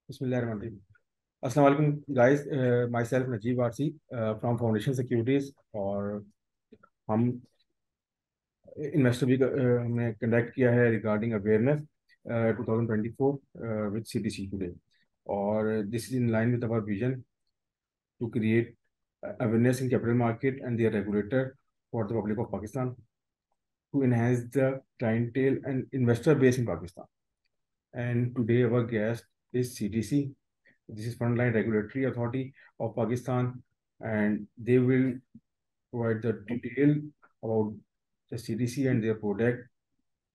Bismillahirrahmanirrahim. Assalamu alaikum guys. Myself Najib Arsi from Foundation Securities और हम investor भी हमने कंडक्ट किया है regarding awareness 2024 with CTC today और this is in line with our vision to create awareness in capital market and their regulator for the public of Pakistan to enhance the clientele and investor base in Pakistan. And today our guest is CTC. This is Frontline Regulatory Authority of Pakistan, and they will provide the detail about the CTC and their product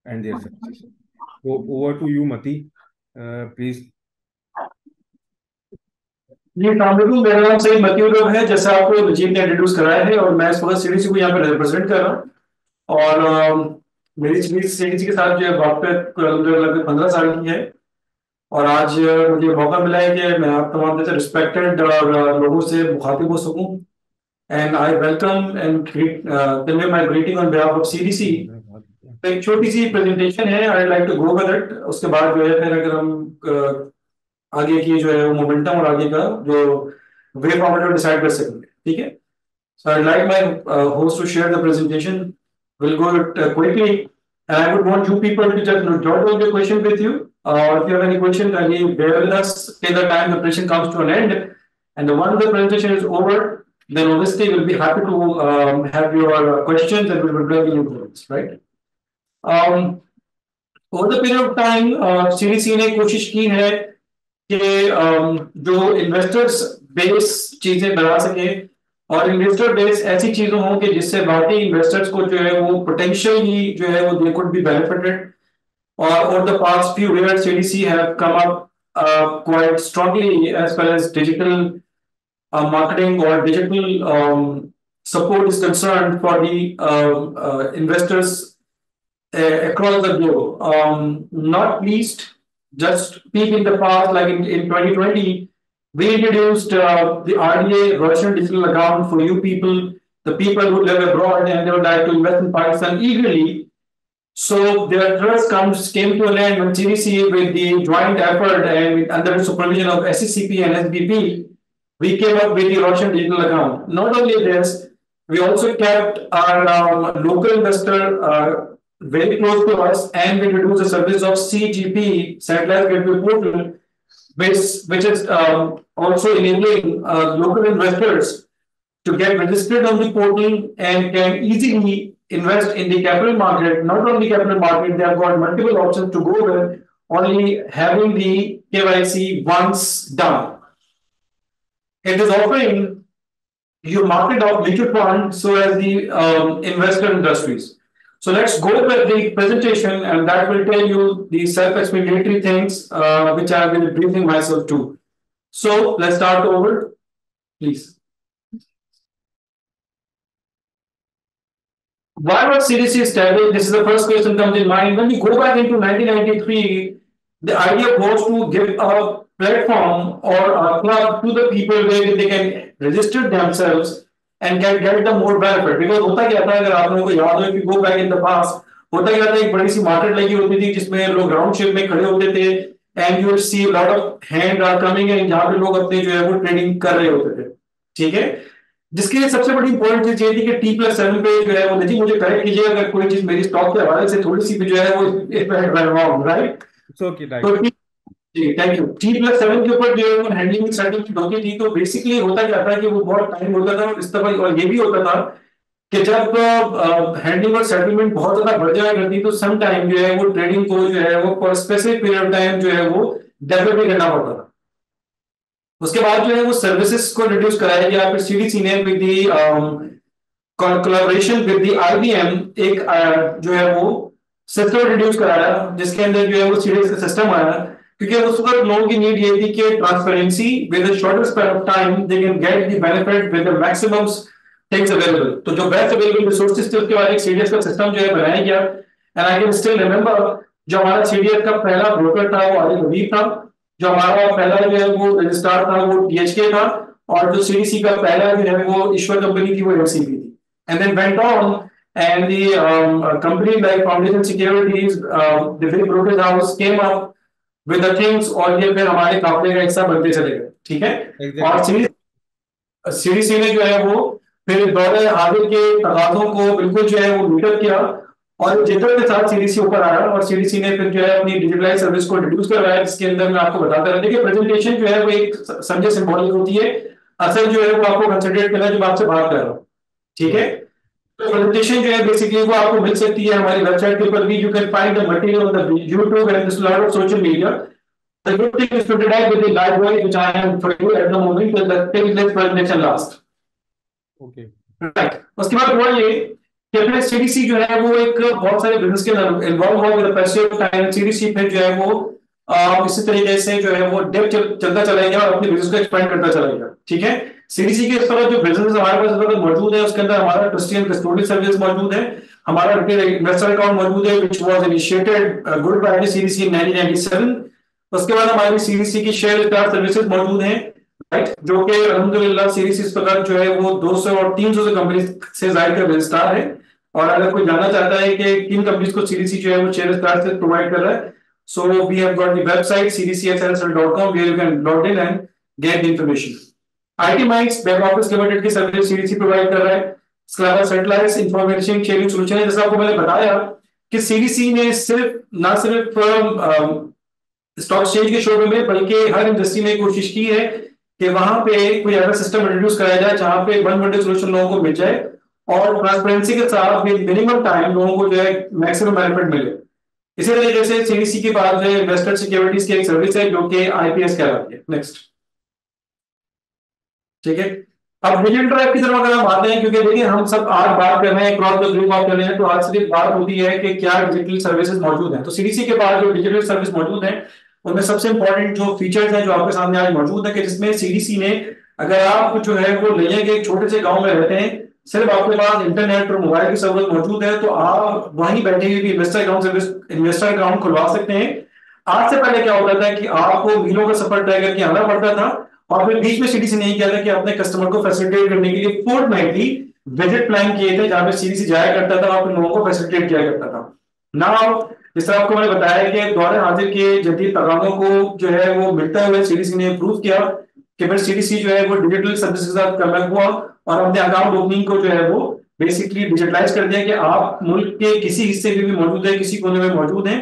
and their services. So over to you, Mati. Please. जी अस्सलाम मेरा नाम सईद मतीउर है, जैसा आपको नजीब ने introduce कराया है और मैं इस वक्त सीडीसी को यहाँ पे रिप्रेजेंट कर रहा हूँ। और मेरी सीडीसी के साथ जो है वाकफियत लगभग 15 साल की है और आज मुझे मौका मिला है कि मैं आप तमाम जैसे रिस्पेक्टेड और लोगों से मुखातिब हो सकूँ। And I welcome and convey my greeting on behalf of CDC. एक छोटी सी प्रेजेंटेशन है, I like to go with it. उसके बाद जो है फिर अगर हम आगे की जो है वो मोमेंटम और आगे का जो वे फॉरवर्ड डिसाइड कर सकेंगे, ठीक है। So I like my host to share the presentation. Will go it quickly and I would want you people to just jot down the question with you, or if you have any question kindly bear with us till the time the presentation comes to an end, and once the presentation is over then obviously we'll be happy to have your questions and we will bring you points, right? Over the period of time CDC ने कोशिश की है कि जो investors base चीजें बना सके और इन्वेस्टर बेस ऐसी चीजों हो कि जिससे बाकी इन्वेस्टर्स को जो है वो पोटेंशियली जो है वो दे कुड बी बेनिफिटेड। और over the past few years CDC have come up quite strongly as far as digital marketing or digital support is concerned for the investors across the globe. Not least, just peek in the past, like in 2020, we introduced the RDA virtual digital account for you people, the people who live abroad and they would like to invest in Pakistan eagerly. So their trust came to an end when CDC, with the joint effort and under the supervision of SCCP and SBP, we came up with the Russian digital account. Not only this, we also kept our local investor very close to us, and we introduced the service of CGP, Satellite Gateway Portal, which is also enabling local investors to get registered on the portal and can easily invest in the capital market. Not only capital market, they have got multiple options to go with, only having the KYC once done. It is offering you market of mutual fund so as the investor industries. So let's go with the presentation and that will tell you the self-explanatory things which I have been briefing myself to. So let's start over, please. Why was CDC established? This is the first question comes in mind. When we go back into 1993, the idea was to give a platform or a club to the people where they can register themselves and get the more benefit. Because होता क्या था, अगर आप लोगों को याद हो, if you go back in the past, होता क्या था, एक बड़ी सी मार्केट लगी होती थी जिसमें लोग राउंड शेप में खड़े होते थे and you will see a lot of hand are coming in, जहाँ पे लोग अपने जो है वो ट्रेडिंग कर रहे होते थे, ठीक है। जिसके लिए सबसे बड़ी इंपॉर्टेंट चीज ये थी कि T+7 पे जो है वो नहीं, मुझे करेक्ट कीजिएगा अगर कोई चीज मेरी स्टॉक के हवाले से थोड़ी सी भी जो है वो राइट। तो जी थैंक यू। T+7 के ऊपर जो है वो हैंडलिंग सेटलमेंट होती थी। तो बेसिकली होता क्या था कि वो बहुत टाइम होता था और इस तरह, और ये भी होता था कि जब हैंडलिंग और सेटलमेंट बहुत ज्यादा बढ़ जाया करती तो सम टाइम जो है वो ट्रेडिंग को जो है वो for specific period of time जो है वो डेवलप करना पड़ता था। उसके बाद जो है वो सर्विसेज को रिड्यूस कराया गया। फिर सीडीसी ने with the collaboration with the IBM एक जो है वो सिस्टम रिड्यूस कराया जिसके अंदर जो है वो सीडीसी का सिस्टम आया, क्योंकि उस वक्त लोगों की नीड ये थी कि transparency with a shorter span of time they can get the benefit with the maximum things available. तो जो बेस्ट अवेलेबल रिसोर्सेज थे उसके बाद एक सीडीएस का सिस्टम जो है बनाया गया। And I can still remember जो हमारा सीडीएस का पहला ब्रोकर था वो आदिल हबीब था, जो हमारा पहला जो है वो रजिस्ट्रार था वो टीएचके था, और जो सीडीसी का पहला जो है वो ईश्वर कंपनी थी वो एमसीपी थी। And then went on and the company like Foundation Securities, the big brokerage house came up with the things, और ये फिर हमारे काफले का हिस्सा बनते चलेगा, ठीक है। एग्जैक्टली। और सीडीसी ने जो है वो फिर दौरे हाजिर के तकाजों को बिल्कुल जो है वो मीटअप किया, और जिद्दत के साथ सीडीसी ऊपर आया, और सीडीसी ने फिर जो है अपनी डिजिटलाइज सर्विस को इंट्रोड्यूस करवाया, जिसके अंदर मैं आपको बताता रहा। देखिए प्रेजेंटेशन जो है वो एक समझे सिंबॉलिक होती है, असल जो है वो आपको कंसिडरेट करना है जब आपसे बात कर रहा हूँ, ठीक है। तो प्रेजेंटेशन जो है बेसिकली वो आपको मिल सकती है हमारी वेबसाइट के ऊपर भी, you can find the material on the YouTube and this lot of social media. The good thing is to interact with the live voice which I am for you at the moment till the till this presentation last. Okay. Right, उसके बाद हुआ ये कि अपने CDC जो है वो एक बहुत सारे बिजनेस के अंदर इन्वॉल्व हुआ विद पैसे ऑफ टाइम। सीडीसी फिर जो है वो इसी तरीके से जो है वो डेप चलता चला गया और अपने बिजनेस को एक्सपेंड करता चला गया, ठीक है। सीडीसी के इस तरह जो बिजनेस हमारे पास इस वक्त मौजूद है, उसके अंदर हमारा ट्रस्टी एंड कस्टोडियल सर्विस मौजूद है, हमारा रिटेल इन्वेस्टर अकाउंट मौजूद है which was initiated good by CDC in 1997। उसके बाद हमारी सीडीसी की शेयर स्टार सर्विसेज मौजूद हैं, राइट, जो कि अल्हम्दुलिल्लाह सीरीज इस प्रकार जो है वो 200 और 300 से कंपनी से जायद का रजिस्ट्रार है। और अगर कोई जानना चाहता है कि किन कंपनीज को सीडीसी जो है वो शेयर स्टार से प्रोवाइड कर रहा है, so we have got the website cdcsl.com where you can log in and get the information. IT minds back office limited की सर्विस सीडीसी प्रोवाइड कर रहा है। इसके अलावा सेटेलाइट इंफॉर्मेशन शेयरिंग सोल्यूशन है, जैसा आपको मैंने बताया कि सीडीसी ने सिर्फ ना सिर्फ स्टॉक एक्सचेंज के शोरूम में बल्कि हर इंडस्ट्री में कोशिश की है कि वहां पे कोई ऐसा सिस्टम इंट्रोड्यूस कराया जाए जहां पे वन विंडो सोल्यूशन लोगों को मिल जाए और ट्रांसपेरेंसी के साथ मिनिमम टाइम लोगों को जो है मैक्सिमम बेनिफिट मिले। इसी तरीके से सीडीसी के बाद जो इन्वेस्टर सिक्योरिटीज की एक सर्विस है जो कि आईपीएस कहलाती है। नेक्स्ट, ठीक है। अब डिजिटल ड्राइव की तरफ अगर हम आते हैं, क्योंकि देखिए हम सब आज बात कर रहे हैं क्रॉस द ग्रुप बात कर रहे हैं, तो आज सिर्फ बात होती है कि क्या डिजिटल सर्विसेज मौजूद हैं। तो सीडीसी के पास जो डिजिटल सर्विस मौजूद है उनमें सबसे इंपॉर्टेंट जो फीचर्स हैं जो आपके सामने आज मौजूद है, कि जिसमें सीडीसी ने, अगर आप जो है वो लेंगे एक छोटे से गांव में रहते हैं, सिर्फ आपके पास इंटरनेट और मोबाइल की सहूलत मौजूद है, तो आप वहीं बैठे हुए भी investor account service investor account खुलवा सकते हैं। आज से पहले क्या होता था कि आपको मीलों का सफर तय करके आना पड़ता था, और फिर बीच में सीडीसी ने किया था कि अपने कस्टमर को फैसिलिटेट करने के लिए फोर्टनाइटली विजिट प्लान किए थे, जहां पे सीडीसी जाया करता था और फिर लोगों को फैसिलिटेट किया करता था। नाउ जिस तरह आपको मैंने बताया कि दौरे हाजिर के जदीद तकाज़ों को जो है वो मिलता हुए सीडीसी ने अप्रूव किया कि फिर सीडीसी जो है वो डिजिटल सर्विस के साथ कनेक्ट हुआ और अपने अकाउंट ओपनिंग को जो है वो बेसिकली डिजिटलाइज कर दिया कि आप मुल्क के किसी हिस्से में भी मौजूद है, किसी कोने में मौजूद है,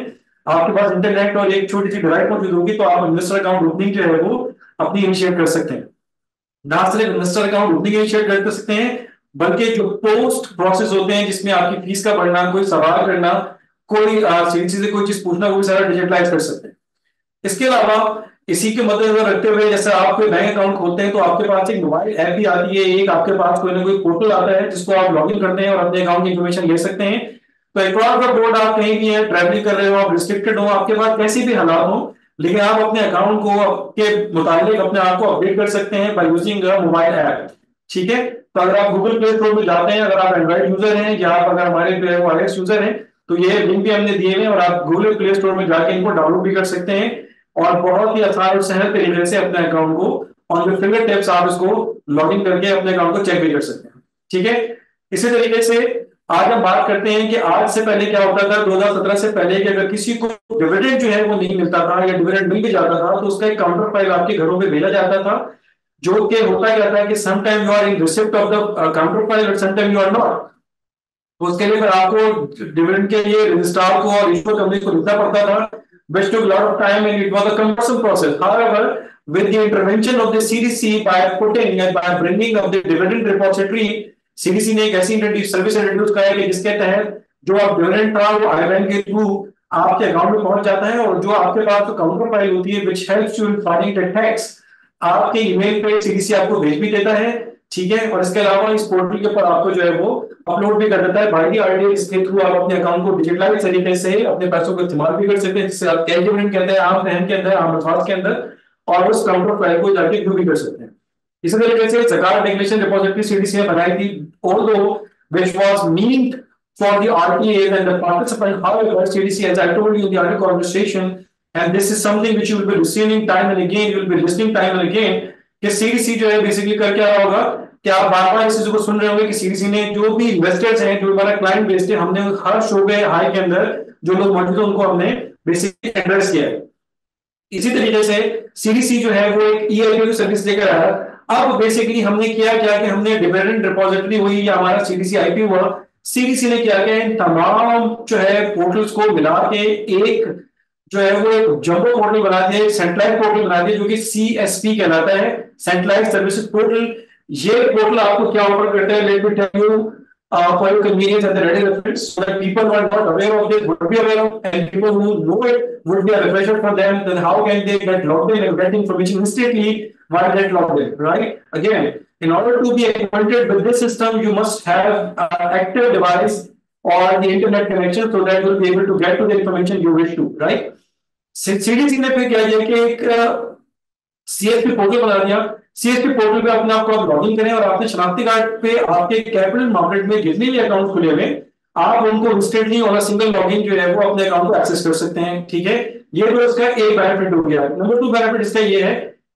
आपके पास इंटरनेट और एक छोटी सी डिवाइस मौजूद होगी, तो आप इन्वेस्टर अकाउंट ओपनिंग जो है वो अपनी इनिशिएट कर सकते हैं। ना सिर्फ इन्वेस्टर अकाउंट ओपनिंग इनिशिएट कर सकते हैं, बल्कि जो पोस्ट प्रोसेस होते हैं जिसमें आपकी फीस का भरना, कोई सवाल करना, कोई सीडीसी से कोई चीज पूछना, वो सारा डिजिटलाइज कर सकते हैं। इसके अलावा इसी के मद्देनजर रखते हुए जैसे आप कोई बैंक अकाउंट खोलते हैं तो आपके पास एक मोबाइल ऐप भी आती है, एक आपके पास कोई ना कोई पोर्टल आता है जिसको आप लॉग इन करते हैं और अपने अकाउंट की इन्फॉर्मेशन ले सकते हैं। तो अक्रॉस द बोर्ड आप कहीं भी हैं, ट्रैवलिंग कर रहे हो, आप रिस्ट्रिक्टेड हो, आपके पास कैसी भी हालात हो, लेकिन आप अपने अकाउंट को के मुताबिक अपने आप को अपडेट कर सकते हैं बाय यूजिंग मोबाइल ऐप, ठीक है। तो अगर आप गूगल प्ले स्टोर में जाते हैं, अगर आप एंड्रॉइड यूजर हैं या आप अगर हमारे जो है वो iOS यूजर हैं, तो ये लिंक भी हमने दिए हैं और आप गूगल प्ले स्टोर में जाके इनको डाउनलोड भी कर सकते हैं और बहुत ही आसान और सहज तरीके से अपने अकाउंट को ऑन द फिंगर टिप्स आप इसको लॉग इन करके अपने अकाउंट को चेक भी कर सकते हैं, ठीक है। इसी तरीके से आज हम बात करते हैं कि आज से पहले क्या होता था, 2017 से पहले, कि अगर किसी को डिविडेंड जो है वो नहीं मिलता था या डिविडेंड मिल भी जाता था तो उसका एक काउंटर फाइल आपके घरों पे भेजा जाता था, जो कि होता क्या था कि some time you are in receipt of the counter file और some time you are not. तो उसके लिए फिर आपको डिविडेंड के लिए रजिस्ट्रार को और इशू कंपनी को लिखना पड़ता था, which took a lot of time and it was a cumbersome process. However, with the intervention of the CDC by putting and by bringing up the dividend repository, CDC ने एक ऐसी service introduce करा है कि जिसके तहत जो आप डिविडेंड था वो आईबैन के थ्रू आपके अकाउंट में पहुंच जाता है, और जो आपके पास जो काउंटर फाइल होती है which helps you in filing the tax आपके ईमेल पे सीडीसी आपको भेज भी देता है, ठीक है। और इसके अलावा इस पोर्टल के ऊपर आपको जो है वो अपलोड भी कर देता है बाई दी आरटीआई, इसके थ्रू आप अपने अकाउंट को डिजिटलाइज तरीके से अपने पैसों को इस्तेमाल भी कर सकते हैं, जिससे आप कैश डिविडेंड कहते हैं आम रहन के अंदर, आम अल्फाज के अंदर, और उस काउंटर फाइल को जाके व्यू भी कर सकते हैं। इसी तरीके से ज़कात डिक्लेरेशन रिपोजिटरी सीडीसी ने बनाई थी, although which was meant for the RTAs and the participant. However, CDC, as I told you in the earlier conversation, and this is something which you will be receiving time and again, you will be listening time and again, कि CDC जो है basically कर क्या रहा होगा कि आप बार बार इस चीज को सुन रहे होंगे कि सीडीसी ने जो भी इन्वेस्टर्स हैं, जो हमारा क्लाइंट बेस्ड है, हमने हर शोबे हाई के अंदर जो लोग मौजूद है उनको हमने बेसिकली एड्रेस किया है। इसी तरीके से सीडीसी जो है वो एक ईआईपीओ की सर्विस लेकर आया। अब बेसिकली हमने किया क्या कि हमने डिपेंडेंट रिपोजिटरी हुई या हमारा सीडीसी आईपीओ हुआ, सीडीसी ने क्या किया इन तमाम जो है पोर्टल्स को मिला के एक जो है वो एक जंबो पोर्टल बना दिया, एक सेंट्रलाइज पोर्टल बना दिया जो कि सीएसपी कहलाता है, सेंट्रलाइज सर्विसेज पोर्टल। ये पोर्टल आपको क्या ऑफर करता है, let me tell you, for your convenience and the ready reference, so that people who are not aware of this would be aware of, and people who know it would be a refresher for them. Then how can they get logged in and get information instantly while get logged in, right? Again, in order to be acquainted with this system, you must have an active device or the internet connection so that you'll be able to get to the information you wish to, right? CDC ने फिर क्या किया कि एक CSP portal बना दिया। CSP portal पे अपने आप को आप लॉगिन करें और आपके शनाख्ती कार्ड पे आपके कैपिटल मार्केट में जितने भी अकाउंट खुले हुए आप उनको इंस्टेंटली और सिंगल लॉगिन जो है वो अपने अकाउंट को एक्सेस कर सकते हैं, ठीक है। ये तो इसका एक बेनिफिट हो गया। नंबर 2 बेनिफिट इसका ये है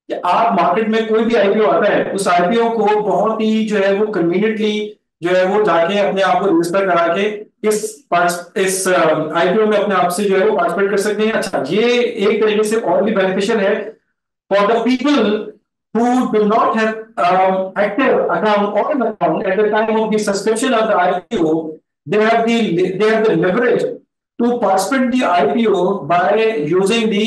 कि आप मार्केट में कोई भी आईपीओ आता है उस आईपीओ को बहुत ही जो है वो कन्वीनियंटली जो है वो जाके अपने आप को रजिस्टर करा के इस आईपीओ में अपने आप से जो है वो पार्टिसिपेट कर सकते हैं। अच्छा, ये एक तरीके से और भी बेनिफिशियल है for the people who do not have active account or an account at the time of the subscription of the IPO. They have the leverage to participate in the IPO by using the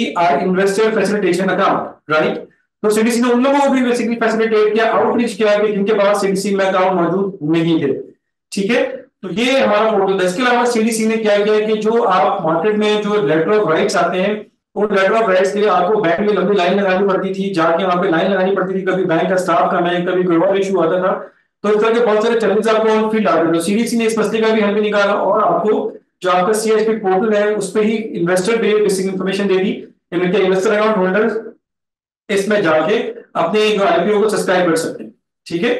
investor facilitation account, right? तो CDC ने उन लोगों को भी basically facilitate किया, outreach किया कि जिनके पास सीडीसी में अकाउंट मौजूद नहीं थे, ठीक है। तो ये हमारा पोर्टल था। इसके अलावा सीडीसी ने क्या किया कि जो आप मार्केट में जो लेटर ऑफ राइट्स आते हैं और लेटर ऑफ राइट्स के लिए आपको बैंक में लंबी लाइन लगानी पड़ती थी, जाके वहां पे लाइन लगानी पड़ती थी, कभी बैंक का स्टाफ का नहीं, कभी कोई और इशू आता था, तो इस तरह के बहुत सारे चैलेंज आपको ऑन फील्ड आते थे। सीडीसी ने इस मसले का भी हल निकाला और आपको जो आपका सीएसपी पोर्टल है उस पर ही इन्वेस्टर बेसिक इन्फॉर्मेशन दे दी, इनके इन्वेस्टर अकाउंट होल्डर्स इसमें जाके अपने जो आईपीओ को सब्सक्राइब कर सकते हैं, ठीक है।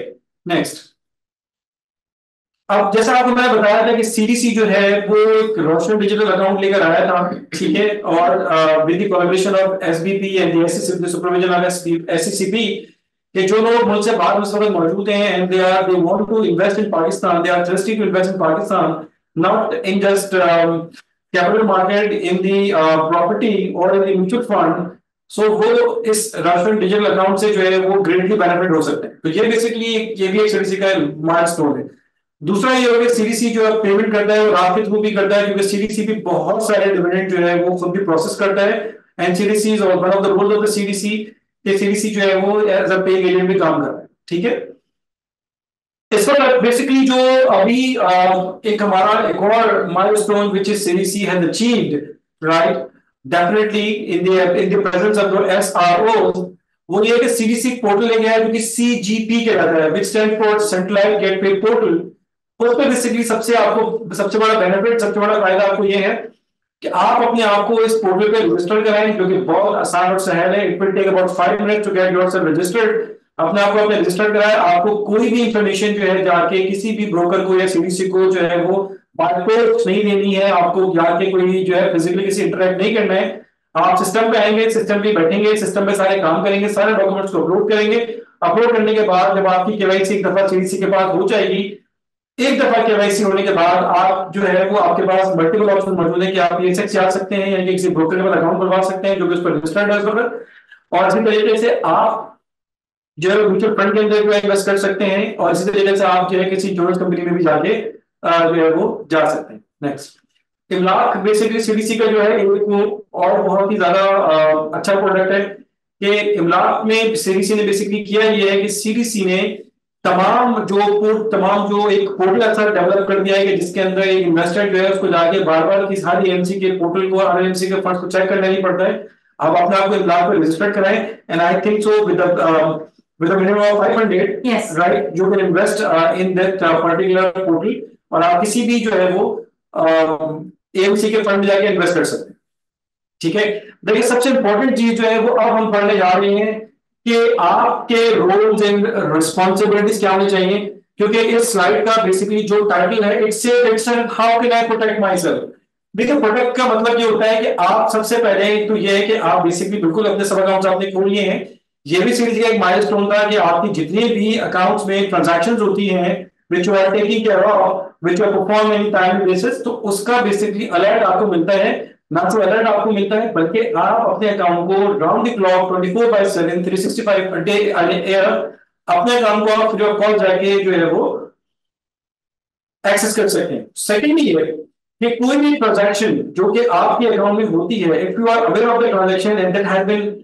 नेक्स्ट, अब जैसा आपको मैंने बताया था कि सीडीसी जो है वो एक रोशन डिजिटल अकाउंट लेकर आया था, ठीक है, और with the collaboration of SBP and the supervision of SCCP कि जो लोग मुल्क से बाहर उस वक्त मौजूद हैं and they want to invest in Pakistan, they are thirsty to invest in Pakistan, not in just capital market, in the property और in the mutual fund. So वो इस रोशन डिजिटल अकाउंट से जो है वो ग्रेटली बेनिफिट हो सकते हैं। तो ये बेसिकली ये भी एक सीडीसी का माइलस्टोन है। दूसरा ये होगा सीडीसी जो पेमेंट करता है वो आपके थ्रू भी करता है, क्योंकि सीडीसी भी बहुत सारे डिविडेंड जो है वो खुद भी प्रोसेस करता है, and CDC is one of the roles of the CDC कि सीडीसी जो है वो एज अ पेइंग एजेंट भी काम कर रहा है, ठीक है। इस पर बेसिकली जो अभी एक हमारा एक और milestone which is CDC has achieved, right, definitely in the presence of the SRO, वो ये कि सीडीसी पोर्टल ले गया है जो कि सीजीपी कहलाता है, which stand for centralized gateway portal. उस पर बेसिकली सबसे बड़ा बेनिफिट, सबसे बड़ा फायदा आपको ये है कि आप अपने आप को इस पोर्टल पे रजिस्टर कराएं, जो कि बहुत आसान और सहल है। It will take about 5 minutes to get yourself registered. अपने आप को अपने रजिस्टर कराएं। आपको कोई भी इंफॉर्मेशन जो है जाके किसी भी ब्रोकर को या सीडीसी को जो है वो बाय पोस्ट नहीं देनी है, आपको जाके कोई जो है फिजिकली किसी इंटरेक्ट नहीं करना है। आप सिस्टम पे आएंगे, सिस्टम पे बैठेंगे, सिस्टम पे सारे काम करेंगे, सारे डॉक्यूमेंट्स को अपलोड करेंगे। अपलोड करने के बाद जब आपकी केवाईसी एक दफा सीडीसी के पास हो जाएगी, एक दफा केवाईसी होने के बाद आप जो है वो आपके पास मल्टीपल ऑप्शन मौजूद है कि आप पीएसएक्स जा सकते हैं या किसी ब्रोकर लेवल अकाउंट खुलवा सकते हैं जो कि उस पर रजिस्टर्ड है उस वक्त, और इसी तरीके से आप जो है म्यूचुअल फंड के अंदर जो है इन्वेस्ट कर सकते हैं, और इसी तरीके से आप जो है किसी इंश्योरेंस कंपनी में भी जाके जो है वो जा सकते हैं। नेक्स्ट, इमलाक बेसिकली सीडीसी का जो है एक और बहुत ही ज्यादा अच्छा प्रोडक्ट है कि इमलाक में सीडीसी ने बेसिकली किया ये है कि सीडीसी ने तमाम जो एक पोर्टल ऐसा डेवलप कर दिया है कि जिसके अंदर एक इन्वेस्टर जो है उसको जाके बार बार की सारी एमसी के पोर्टल को और एमसी के फंड्स को चेक करना नहीं पड़ता है। अब अपने आप को इमलाक पे रजिस्टर कराएं, and I think so with a minimum of 500, yes, right, you can invest in that particular portal, और आप किसी भी जो है वो एएमसी के फंड में जाके इन्वेस्ट कर सकते हैं, ठीक है। देखिए सबसे इंपॉर्टेंट चीज जो है वो अब हम पढ़ने जा रहे हैं कि आपके रोल्स एंड रिस्पॉन्सिबिलिटीज क्या होनी चाहिए, क्योंकि इस स्लाइड का बेसिकली जो टाइटल है it's how can I protect my self. देखिए प्रोटेक्ट का मतलब ये होता है कि आप सबसे पहले तो ये है कि आप बेसिकली बिल्कुल अपने सब अकाउंट्स आपने खोल लिए हैं। ये भी सीरीज का एक माइलस्टोन था कि आपकी जितनी भी अकाउंट्स में ट्रांजैक्शंस होती हैं which you are taking care of, which you are performing in time basis, तो उसका बेसिकली अलर्ट आपको मिलता है ना सिर्फ अलर्ट आपको मिलता है, बल्कि आप अपने अकाउंट को राउंड द क्लॉक 24/7 365 डे अपने अकाउंट को आप फ्री ऑफ कॉस्ट जाके जो है वो एक्सेस कर सकते हैं। सेकेंड ये है कि कोई भी ट्रांजैक्शन जो कि आपके अकाउंट में होती है, if you are aware of the transaction and that has been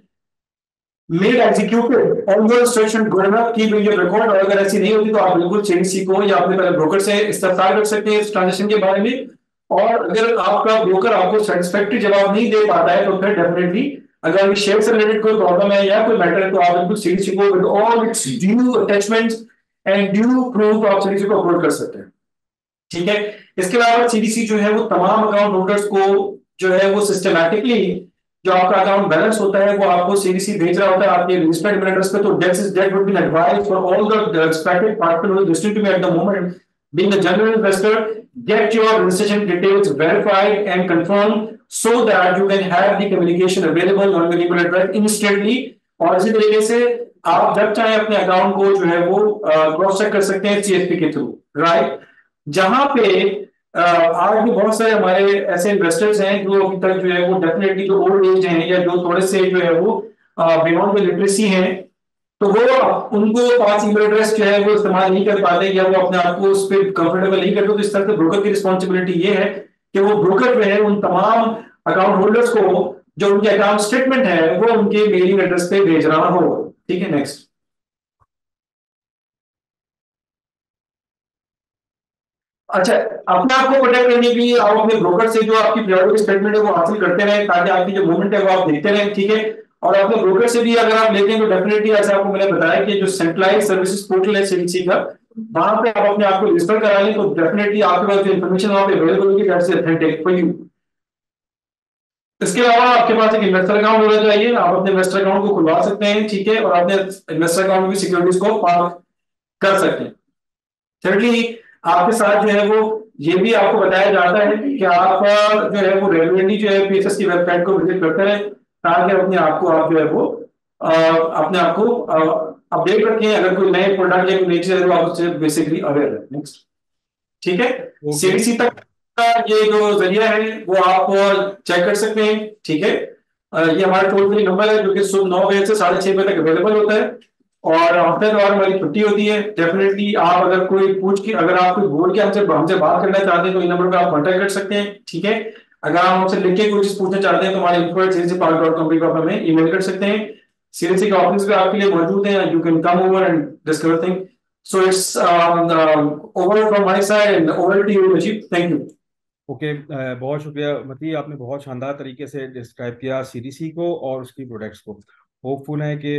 made executed on your instruction good enough keep in your record, और अगर ऐसी नहीं होती तो आप बिल्कुल सीडीसी को या अपने पहले ब्रोकर से इस्तफसार कर सकते हैं इस ट्रांजैक्शन के बारे में। और अगर आपका ब्रोकर आपको सेटिस्फैक्टरी जवाब नहीं दे पाता है तो फिर डेफिनेटली अगर शेयर से रिलेटेड कोई प्रॉब्लम है या कोई मैटर है तो आप बिल्कुल सीडीसी को with all it's due attachments and due proof आप सीडीसी को अपलोड कर सकते हैं। ठीक है। इसके अलावा सीडीसी जो है वो तमाम अकाउंट होल्डर्स को जो है वो सिस्टमैटिकली जो आपका अकाउंट बैलेंस होता है वो आपको सीडीसी भेज रहा होता है आपके रजिस्टर्ड ईमेल एड्रेस पे। तो that would be advice for all the expected partner who is listening to me at the moment being a general investor, get your registration details verified and confirmed so that you can have the communication available on your email address instantly। और इसी तरीके से आप जब चाहे अपने account को जो है वो क्रॉस चेक कर सकते हैं सीएसपी के थ्रू, राइट। जहां पे आज भी बहुत सारे हमारे ऐसे इन्वेस्टर्स हैं जो अभी तक जो है वो डेफिनेटली जो ओल्ड एज हैं या जो थोड़े से जो है वो बियॉन्ड द लिटरेसी हैं, तो वो उनको 5 ईमेल एड्रेस जो है वो इस्तेमाल नहीं कर पाते या वो अपने आप को उस पर कंफर्टेबल नहीं करते। तो इस तरह से ब्रोकर की रिस्पॉन्सिबिलिटी ये है कि वो ब्रोकर जो है उन तमाम अकाउंट होल्डर्स को जो उनके अकाउंट स्टेटमेंट है वो उनके मेलिंग एड्रेस पे भेज रहा हो। ठीक है, नेक्स्ट। अच्छा, अपने आप को प्रोटेक्ट करने के लिए आप अपने ब्रोकर से जो आपकी पीरियोडिक स्टेटमेंट है वो हासिल करते रहें ताकि आपकी जो मूवमेंट है वो आप देखते रहें। ठीक है। और अपने ब्रोकर से भी अगर आप लेते हैं तो डेफिनेटली ऐसा आपको मैंने बताया कि जो सेंट्रलाइज सर्विसेज पोर्टल है सीडीसी का, वहां पे आप अपने आप को रजिस्टर करा लें तो डेफिनेटली आपके पास जो इन्फॉर्मेशन वहां पे अवेलेबल होगी दैट्स ऑथेंटिक फॉर यू। इसके अलावा आपके पास एक इन्वेस्टर अकाउंट होना चाहिए, आप अपने इन्वेस्टर अकाउंट को खुलवा सकते हैं। ठीक है। और अपने इन्वेस्टर अकाउंट में भी सिक्योरिटीज को पार्क कर सकते हैं। थिर्डली, आपके साथ जो है वो ये भी आपको बताया जाता है कि आप जो है वो रेगुलरली जो है पीएसएस की वेबसाइट को विजिट करते रहे ताकि अपने आप को आप जो है वो अपने आप को अपडेट रखें। अगर कोई नए प्रोडक्ट या कोई नई चीज है तो आप उससे बेसिकली अवेयर है। नेक्स्ट। ठीक है। सीडीसी तक का ये जो जरिया है वो आप चेक कर सकते हैं। ठीक है। ये हमारा टोल फ्री नंबर है जो कि सुबह 9 बजे से 6:30 बजे तक अवेलेबल होता है और हफ्ते द्वार हमारी छुट्टी होती है। डेफिनेटली आप अगर कोई पूछ के अगर आप कोई बोल के हमसे बात करना चाहते हैं तो इन नंबर पे आप कांटेक्ट कर सकते हैं। ठीक है। अगर आप हमसे लिख के कोई चीज पूछना चाहते हैं तो हमारे info@cdcpark.com पे आप हमें ईमेल कर सकते हैं। सीडीसी का ऑफिस भी आपके लिए मौजूद है, you can come over and discuss thing. So it's over from my side and over to you Najeeb. Thank you. Okay, बहुत शुक्रिया मती, आपने बहुत शानदार तरीके से डिस्क्राइब किया सीडीसी को और उसकी प्रोडक्ट्स को। होपफुल है कि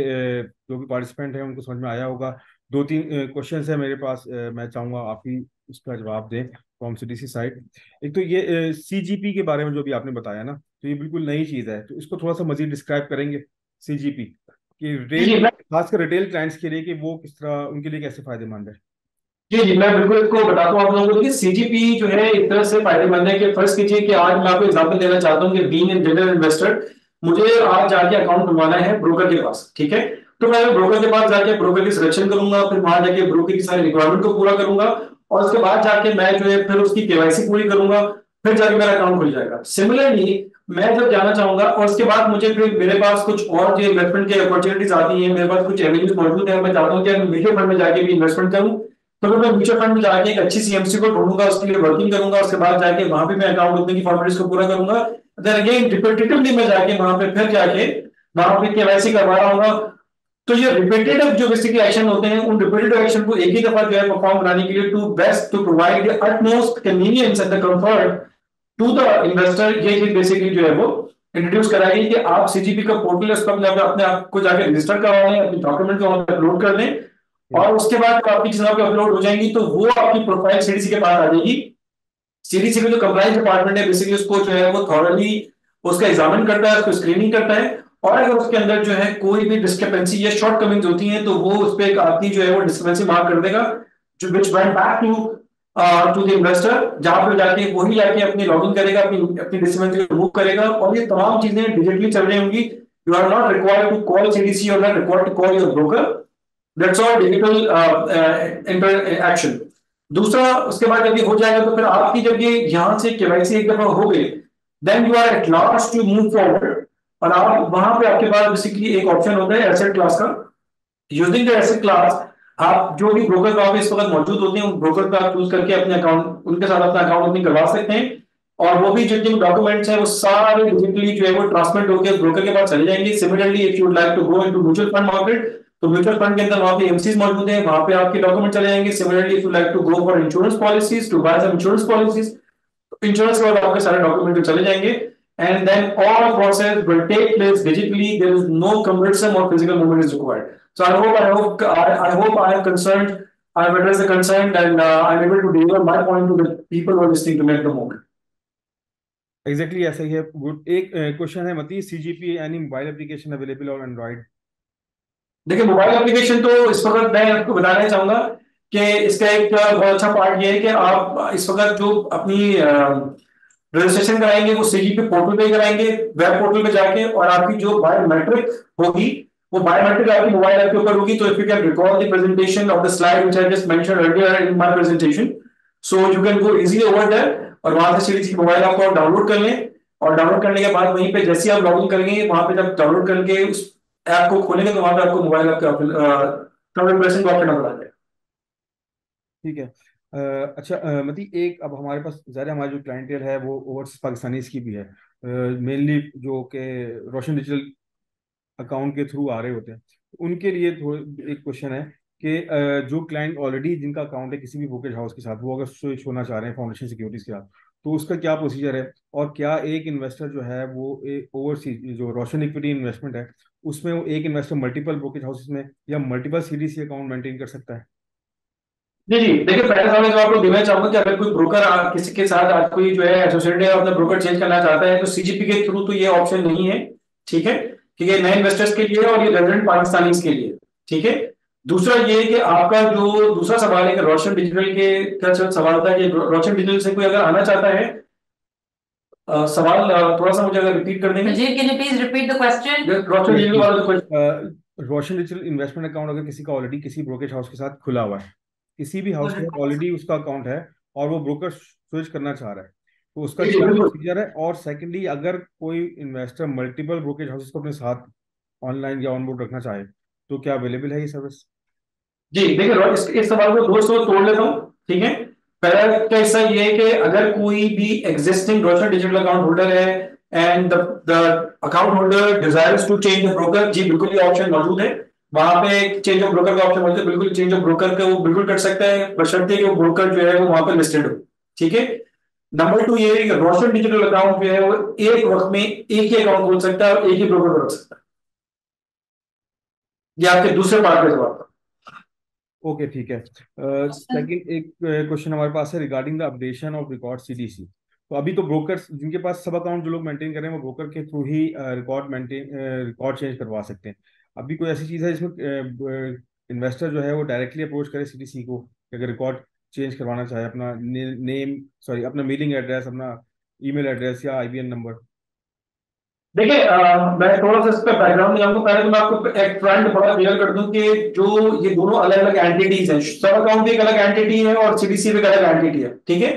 जो भी पार्टिसिपेंट हैं उनको समझ में आया होगा। 2-3 क्वेश्चन है मेरे पास, मैं चाहूँगा आप ही इसका जवाब दें फ्रॉम सीडीसी साइड। एक तो ये सीजीपी के बारे में जो भी आपने बताया ना, तो ये बिल्कुल नई चीज़ है, तो इसको थोड़ा सा मजीद डिस्क्राइब करेंगे सीजीपी कि रिटेल, खासकर रिटेल क्लाइंट्स के लिए, कि वो किस तरह, उनके लिए कैसे फायदेमंद है। जी जी, मैं बिल्कुल इसको बताता हूँ आप लोगों को। देखिए, सीजीपी जो है इस तरह से फायदेमंद है कि फर्ज कीजिए कि आज मैं आपको एग्जांपल देना चाहता हूँ कि बीइंग एन जनरल इन्वेस्टर मुझे आज जाके अकाउंट खुलवाना है ब्रोकर के पास। ठीक है। तो मैं ब्रोकर के पास जाके ब्रोकर की सिलेक्शन करूंगा, फिर वहां जाके ब्रोकर की सारी रिक्वायरमेंट को पूरा करूंगा और उसके बाद जाके मैं जो है फिर उसकी केवाईसी पूरी करूंगा, फिर जाके मेरा अकाउंट खुल जाएगा। सिमिलरली मैं जब जाना चाहूंगा और उसके बाद मुझे फिर मेरे पास कुछ और जो इन्वेस्टमेंट की अपॉर्चुनिटीज आती हैं, मेरे पास कुछ एवेन्यूज मौजूद है, मैं चाहता हूँ कि म्यूचुअल फंड में जाके भी इन्वेस्टमेंट करूँ, तो मैं म्यूचुअल फंड में जाके एक अच्छी सीएमसी को ढूंढूंगा, उसके लिए वर्किंग करूंगा, उसके बाद जाके वहां पे मैं अकाउंट ओपनिंग की फॉर्मेलिटीज को पूरा करूंगा। देन अगेन रिपीटेटिवली मैं जाके वहां पे फिर जाके वहां पे केवाईसी करवा रहा हूँ। तो ये रिपीटेटिव जो बेसिकली एक्शन होते हैं उन रिपीटेटिव एक्शन को एक ही दफा जो है परफॉर्म कराने के लिए to best to provide the utmost convenience and the comfort to the investor, ये चीज बेसिकली जो है वो इंट्रोड्यूस कराएगी कि आप सीजीपी का पोर्टल है उस पर अपने आप को जाके रजिस्टर करवा लें, अपनी डॉक्यूमेंट को वहां पर अपलोड कर लें और उसके बाद जब आपकी चीजें अपलोड हो जाएंगी तो वो आपकी प्रोफाइल सीडीसी के पास आ जाएगी। सीडीसी का जो कंप्लायंस डिपार्टमेंट है बेसिकली उसको जो है वो थॉरली उसका एग्जामिन करता है, उसको स्क्रीनिंग करता है और अगर उसके अंदर जो है कोई भी डिस्क्रिपेंसी या शॉर्ट कमिंग्स होती हैं तो वो उस पर आपकी जो है वो डिस्क्रिपेंसी मार्क कर देगा, जो which went back to the investor, जहां पे जाके वही जाके अपनी लॉगिन करेगा, अपनी अपनी डिस्क्रिपेंसी को रिमूव करेगा और ये तमाम चीजें डिजिटली चल रही होंगी। You are not required to call CDC और not required to call your broker. That's all digital interaction. दूसरा, उसके बाद जब ये हो जाएगा तो फिर आपकी जब ये यहां से केवाईसी एक दफा हो गई then you are at last to move forward, और आप वहां पे आपके पास बेसिकली एक ऑप्शन होता है एसेट क्लास का। यूजिंग द एसेट क्लास, आप जो भी ब्रोकर का ऑफिस वक्त मौजूद होते हैं उन ब्रोकर का चूज करके अपने अकाउंट, उनके साथ अपना अकाउंट ओपनिंग करवा सकते हैं, और वो भी जितने डॉक्यूमेंट्स हैं वो सारे डिजिटली जो है वो ट्रांसमिट होकर ब्रोकर के पास चले जाएंगे। Similarly if you would like to go into mutual fund market, तो म्यूचुअल फंड के अंदर वहां पे एमसीज मौजूद हैं, वहां पे आपके डॉक्यूमेंट चले जाएंगे। Similarly if you like to go for insurance policies to buy some insurance policies, insurance के बाद आपके सारे डॉक्यूमेंट चले जाएंगे, and then all process will take place digitally, there is no cumbersome or physical movement is required. So I hope I have concerned, I have addressed the concern, and I'm able to deliver my point to the people who are listening to me at the moment. Exactly ऐसा ही है। Good. एक question है मती, CGP any mobile application available on Android? देखिए mobile application तो इस वक्त मैं आपको बताना चाहूंगा कि इसका एक बहुत अच्छा पार्ट ये है कि आप इस वक्त जो अपनी रजिस्ट्रेशन कराएंगे वो सीजीपी पोर्टल पे कराएंगे, वेब पोर्टल पे जाके, और आपकी जो बायोमेट्रिक होगी वो बायोमेट्रिक आपकी मोबाइल ऐप के ऊपर होगी। तो if you can recall the presentation of the slide which I just mentioned earlier in my presentation, so you can go easily over there, और वहां से सीरीज की मोबाइल ऐप को डाउनलोड कर लें, और डाउनलोड करने के बाद वहीं पे जैसे आप लॉगिन करेंगे वहां पे जब डाउनलोड करके उस ऐप को खोलेंगे तो वहां पे आपको मोबाइल ऐप का ट्रैवल प्रेसिंग का ऑप्शन नजर आ जाएगा। ठीक है। अच्छा मती, एक अब हमारे पास ज़्यादा हमारा जो क्लाइंटेल है वो ओवरसीज पाकिस्तानीज की भी है, मेनली जो कि रोशन डिजिटल अकाउंट के थ्रू आ रहे होते हैं। उनके लिए थोड़ा एक क्वेश्चन है कि जो क्लाइंट ऑलरेडी जिनका अकाउंट है किसी भी ब्रोकरेज हाउस के साथ, वो अगर स्विच होना चाह रहे हैं फाउंडेशन सिक्योरिटीज के साथ, तो उसका क्या प्रोसीजर है? और क्या एक इन्वेस्टर जो है वो ओवरसीज जो रोशन इक्विटी इन्वेस्टमेंट है उसमें वो एक इन्वेस्टर मल्टीपल ब्रोकरेज हाउसेस में या मल्टीपल सीडीसी अकाउंट मेंटेन कर सकता है? जी जी, देखिए पहले सवाल जो आपको देना चाहूंगा कि अगर कोई ब्रोकर किसी के साथ आज कोई जो है एसोसिएटेड है अपना ब्रोकर चेंज करना चाहता है तो सीजीपी के थ्रू तो ये ऑप्शन नहीं है, ठीक है, क्योंकि ये नए इन्वेस्टर्स के लिए और ये रेजिडेंट पाकिस्तानीज के लिए, ठीक है। दूसरा ये है कि आपका जो दूसरा सवाल है कि रोशन डिजिटल के का जो सवाल था कि रोशन डिजिटल से कोई अगर आना चाहता है, सवाल थोड़ा सा मुझे अगर रिपीट कर देंगे। Ajit, can you please repeat the question? Roshan digital वाला जो क्वेश्चन, रोशन डिजिटल इन्वेस्टमेंट अकाउंट अगर किसी का ऑलरेडी किसी ब्रोकरेज हाउस के साथ खुला हुआ है, किसी भी हाउस के साथ ऑलरेडी उसका अकाउंट है और वो ब्रोकर स्विच करना चाह रहा है, तो उसका क्या प्रोसीजर है? और सेकेंडली, अगर कोई इन्वेस्टर मल्टीपल ब्रोकरेज हाउसेस को अपने साथ ऑनलाइन या ऑनबोर्ड रखना चाहे तो क्या अवेलेबल है ये सर्विस? जी देखिए इस सवाल को दो से तोड़ लेता हूँ, ठीक है। पहला का हिस्सा ये है कि अगर कोई भी existing Roshan digital account holder है and the account holder desires to change the broker, जी बिल्कुल ये ऑप्शन मौजूद है। वहां पे चेंज ऑफ ब्रोकर का ऑप्शन मौजूद है, बिल्कुल चेंज ऑफ ब्रोकर का वो बिल्कुल कर सकता है बशर्ते कि वो ब्रोकर जो है वो वहां पर लिस्टेड हो, ठीक है। नंबर टू ये है कि रोशन डिजिटल अकाउंट जो है वो एक वक्त में एक ही अकाउंट खोल सकता है और एक ही ब्रोकर को रख सकता है। ये आपके दूसरे पार्ट का जवाब था। ओके, ठीक है। सेकंड एक क्वेश्चन हमारे पास है regarding the updation of record CDC. तो अभी तो ब्रोकर्स जिनके पास सब अकाउंट जो लोग मेंटेन कर रहे हैं वो ब्रोकर के थ्रू ही रिकॉर्ड चेंज करवा सकते हैं। अभी कोई ऐसी चीज़ है जिसमें इन्वेस्टर जो है वो डायरेक्टली अप्रोच करे सीडीसी को कि अगर रिकॉर्ड चेंज करवाना चाहे, अपना नेम, सॉरी, अपना मेलिंग एड्रेस, अपना ईमेल एड्रेस या आईबीएन नंबर? देखिए मैं थोड़ा सा इस पे बैकग्राउंड जानूंगा। पहले तो मैं आपको एक ट्रेंड बड़ा क्लियर कर दूं कि जो ये दोनों अलग अलग एंटिटीज हैं, सब अकाउंट भी एक अलग एंटिटी है और सीडीसी भी एक अलग एंटिटी है, ठीक है।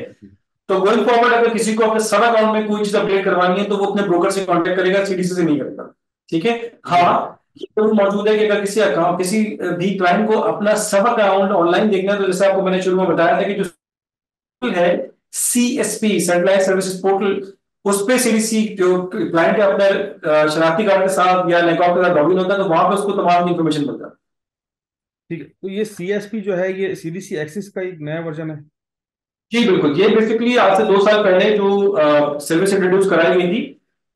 तो गोइंग फॉरवर्ड अगर किसी को अपने सब अकाउंट में कोई चीज अपडेट करवानी है तो वो अपने ब्रोकर से कांटेक्ट करेगा, सीडीसी से नहीं करेगा, ठीक है। हाँ, ये तो मौजूद है कि अगर किसी अकाउंट किसी भी क्लाइंट को अपना सब अकाउंट ऑनलाइन देखना है तो जैसे आपको मैंने शुरू में बताया था कि जो है सीएसपी सेंट्रलाइज्ड सर्विसेज पोर्टल, उस पे सीडीसी जो क्लाइंट है अपने शनाख्ती कार्ड के साथ या लैपटॉप के साथ लॉगिन होता है तो वहां पे उसको तमाम इंफॉर्मेशन मिलता है। ठीक है। तो ये सीएसपी जो है ये सीडीसी एक्सिस का एक नया वर्जन है? जी बिल्कुल, ये बेसिकली आज से 2 साल पहले जो सर्विस इंट्रोड्यूस कराई गई थी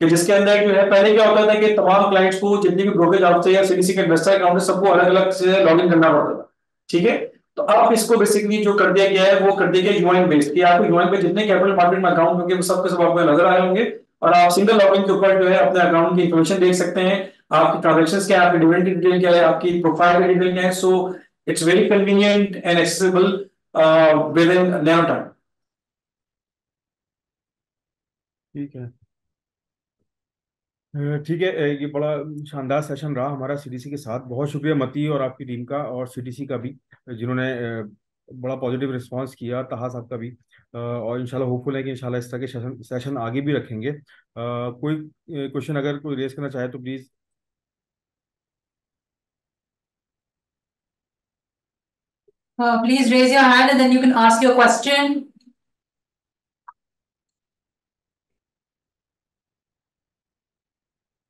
कि जिसके अंदर जो है पहले क्या होता था कि तमाम क्लाइंट्स को जितनी भी ब्रोकरेज हाउस से या सीडीसी के इन्वेस्टर अकाउंट है सबको अलग अलग से लॉगिन करना पड़ता था, ठीक है। तो अब इसको बेसिकली जो कर दिया गया है वो कर दिया गया यूआईन बेस्ड, कि आपको यूआईन पे जितने कैपिटल मार्केट में अकाउंट होंगे वो सबके सब आपको नजर आए होंगे और आप सिंगल लॉगिन के ऊपर जो है अपने अकाउंट की इन्फॉर्मेशन देख सकते हैं, आपकी ट्रांजेक्शन क्या है, आपकी डिविडेंड की डिटेल क्या है, आपकी प्रोफाइल की डिटेल क्या है। So it's very convenient and accessible with in nano time. ठीक है। ठीक है। ये बड़ा शानदार सेशन रहा हमारा सीडीसी के साथ। बहुत शुक्रिया मती और आपकी टीम का और सीडीसी का भी, जिन्होंने बड़ा पॉजिटिव रिस्पांस किया ताहा साहब का भी, और इंशाल्लाह होपफुल है कि इंशाल्लाह इस तरह के सेशन आगे भी रखेंगे। कोई क्वेश्चन अगर कोई रेज करना चाहे तो please. Please raise your hand and then you can ask your question.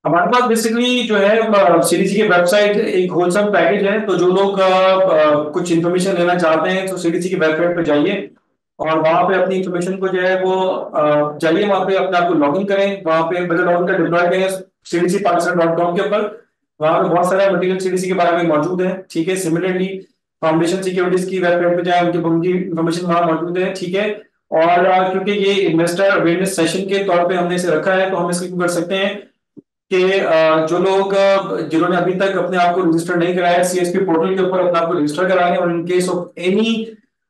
हमारे पास बेसिकली जो है सीडीसी की वेबसाइट एक होलसेल पैकेज है, तो जो लोग कुछ इन्फॉर्मेशन लेना चाहते हैं तो सीडीसी की वेबसाइट पे जाइए और वहां पे अपनी इन्फॉर्मेशन को जो है वो जाइए वहां पे अपने आप को लॉगिन करें, वहां पे बजट लॉगिन का डिप्लॉय करें cdcpakistan.com के ऊपर। वहां पे बहुत सारा मटेरियल सीडीसी के बारे में मौजूद है, ठीक है। सिमिलरली फाउंडेशन सिक्योरिटीज की वेबसाइट पे जाए, उनकी इन्फॉर्मेशन वहां मौजूद है, ठीक है। और क्योंकि ये इन्वेस्टर अवेयरनेस सेशन के तौर पे हमने इसे रखा है, तो हम इसको कर सकते हैं कि जो लोग जिन्होंने अभी तक अपने आप को रजिस्टर नहीं कराया है सीएसपी पोर्टल के ऊपर अपने आप को रजिस्टर करा लें, और in case of any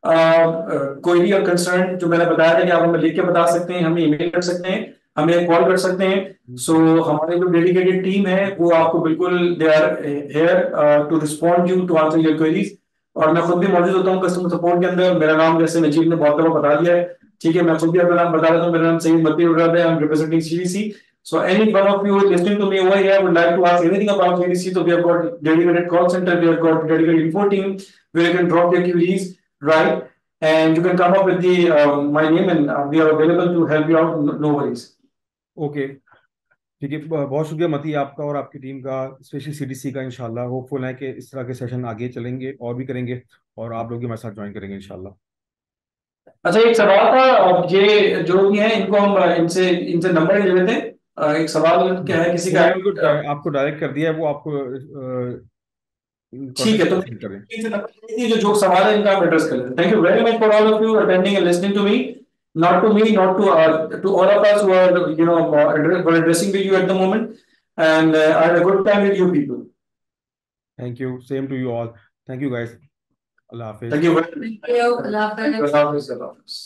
query और कंसर्न जो मैंने बताया था कि आप हमें लिख के बता सकते हैं, हमें ईमेल कर सकते हैं, हमें कॉल कर सकते हैं। सो हमारी जो डेडिकेटेड टीम है वो आपको बिल्कुल they are here to respond you to answer your queries. और मैं खुद भी मौजूद होता हूँ कस्टमर सपोर्ट के अंदर। मेरा नाम जैसे नजीब ने बहुत दफा बता दिया है, ठीक है, मैं खुद भी अपना नाम बता देता हूँ। मेरा नाम सईद मती उर्राद है, I am representing CDC. So any one of you listening to me over here would like to ask anything about CDC, so we have got dedicated call center, we have got dedicated info team where you can drop your queries, right? And you can come up with the my name and we are available to help you out. No worries. Okay, ठीक है। बहुत शुक्रिया मती आपका और आपकी team का, specially CDC का। इंशाल्लाह होपफुल है कि इस तरह के सेशन आगे चलेंगे और भी करेंगे, और आप लोग भी हमारे साथ ज्वाइन करेंगे इंशाल्लाह। अच्छा, एक सवाल था, अब ये जो भी है इनको हम इनसे इनसे नंबर ले लेते हैं। एक सवाल क्या है किसी का, मैंने उनको आपको डायरेक्ट कर दिया है, वो आपको ठीक है, तो करें। इनसे नंबर ले लीजिए, जो सवाल है इनका हम एड्रेस कर लेते हैं। Thank you very much for all of you attending and listening to me, not to me, not to all of us who are were addressing with you at the moment, and I had a good time with you people. Thank you, same to you all. Thank you guys. Allah Hafiz. Thank you very much. Thank you. Allah Hafiz. Allah Hafiz. Allah Hafiz.